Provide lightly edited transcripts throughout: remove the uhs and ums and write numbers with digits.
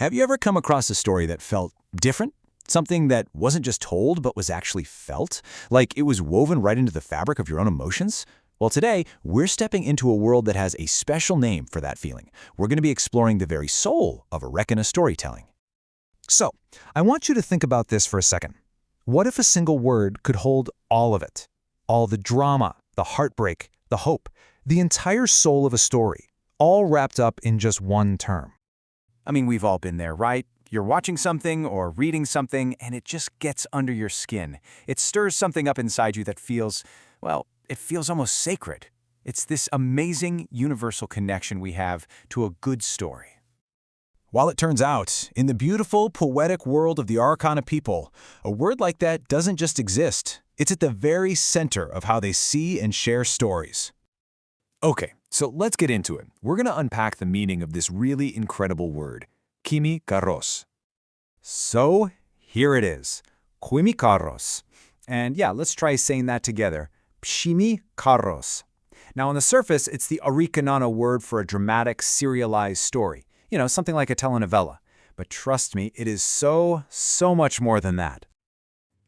Have you ever come across a story that felt different? Something that wasn't just told, but was actually felt? Like it was woven right into the fabric of your own emotions? Well, today, we're stepping into a world that has a special name for that feeling. We're going to be exploring the very soul of Arreqqana storytelling. So, I want you to think about this for a second. What if a single word could hold all of it? All the drama, the heartbreak, the hope, the entire soul of a story, all wrapped up in just one term. I mean, we've all been there, right? You're watching something or reading something, and it just gets under your skin. It stirs something up inside you that feels, well, it feels almost sacred. It's this amazing universal connection we have to a good story. While it turns out, in the beautiful, poetic world of the Arreqqana people, a word like that doesn't just exist. It's at the very center of how they see and share stories. Okay, so let's get into it. We're going to unpack the meaning of this really incredible word, Qhimiqarros. So, here it is, Qhimiqarros. And yeah, let's try saying that together, Qhimiqarros. Now, on the surface, it's the Arreqqana word for a dramatic, serialized story. You know, something like a telenovela. But trust me, it is so much more than that.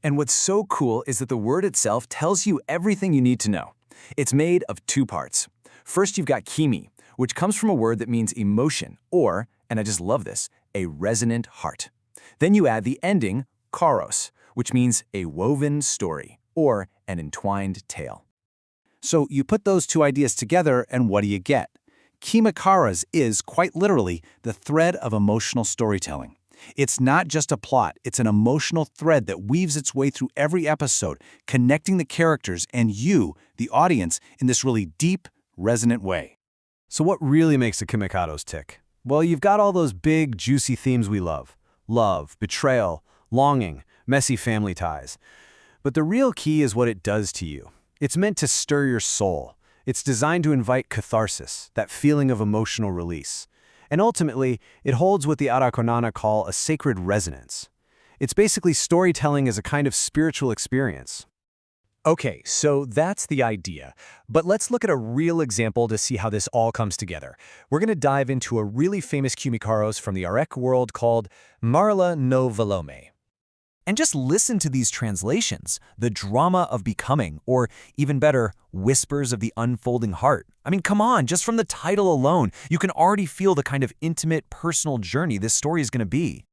And what's so cool is that the word itself tells you everything you need to know. It's made of two parts. First, you've got Qhimi, which comes from a word that means emotion, or, and I just love this, a resonant heart. Then you add the ending, qarros, which means a woven story, or an entwined tale. So you put those two ideas together, and what do you get? Qhimiqarros is, quite literally, the thread of emotional storytelling. It's not just a plot, it's an emotional thread that weaves its way through every episode, connecting the characters and you, the audience, in this really deep, resonant way. So what really makes a Qhimiqarros tick? Well, you've got all those big, juicy themes we love. Love, betrayal, longing, messy family ties. But the real key is what it does to you. It's meant to stir your soul. It's designed to invite catharsis, that feeling of emotional release. And ultimately, it holds what the Arreqqana call a sacred resonance. It's basically storytelling as a kind of spiritual experience. Okay, so that's the idea. But let's look at a real example to see how this all comes together. We're going to dive into a really famous Qhimiqarros from the Arreq world called Nqarla no Vvalumé. And just listen to these translations, the drama of becoming, or even better, whispers of the unfolding heart. I mean, come on, just from the title alone, you can already feel the kind of intimate, personal journey this story is going to be.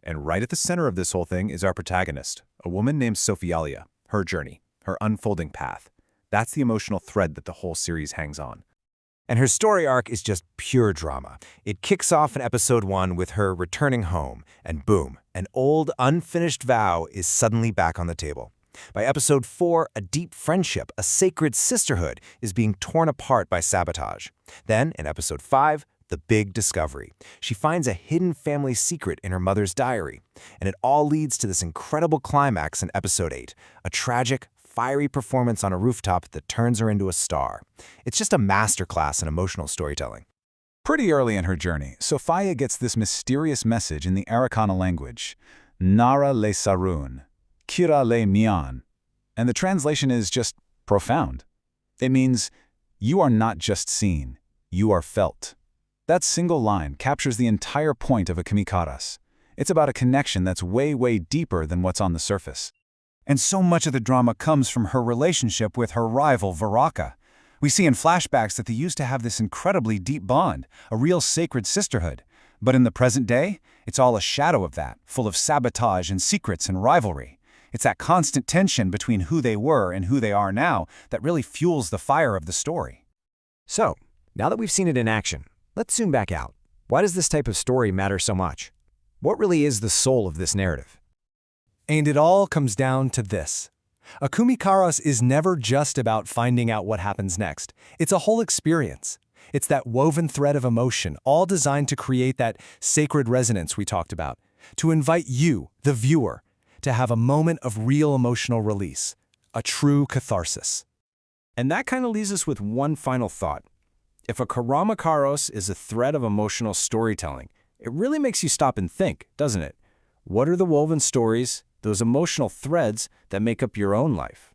And right at the center of this whole thing is our protagonist, a woman named Sofialya, her journey, her unfolding path. That's the emotional thread that the whole series hangs on. And her story arc is just pure drama. It kicks off in episode 1 with her returning home, and boom, an old, unfinished vow is suddenly back on the table. By episode 4, a deep friendship, a sacred sisterhood, is being torn apart by sabotage. Then, in episode 5, the big discovery. She finds a hidden family secret in her mother's diary, and it all leads to this incredible climax in episode 8, a tragic, fiery performance on a rooftop that turns her into a star. It's just a masterclass in emotional storytelling. Pretty early in her journey, Sofialya gets this mysterious message in the Arreqqana language, Nara le sarun, kira le mian, and the translation is just profound. It means, you are not just seen, you are felt. That single line captures the entire point of a Qhimiqarros. It's about a connection that's way deeper than what's on the surface. And so much of the drama comes from her relationship with her rival, Varaka. We see in flashbacks that they used to have this incredibly deep bond, a real sacred sisterhood. But in the present day, it's all a shadow of that, full of sabotage and secrets and rivalry. It's that constant tension between who they were and who they are now that really fuels the fire of the story. So, now that we've seen it in action, let's zoom back out. Why does this type of story matter so much? What really is the soul of this narrative? And it all comes down to this. A Qhimiqarros is never just about finding out what happens next. It's a whole experience. It's that woven thread of emotion, all designed to create that sacred resonance we talked about, to invite you, the viewer, to have a moment of real emotional release, a true catharsis. And that kind of leaves us with one final thought. If a Qhimiqarros is a thread of emotional storytelling, it really makes you stop and think, doesn't it? What are the woven stories, those emotional threads that make up your own life?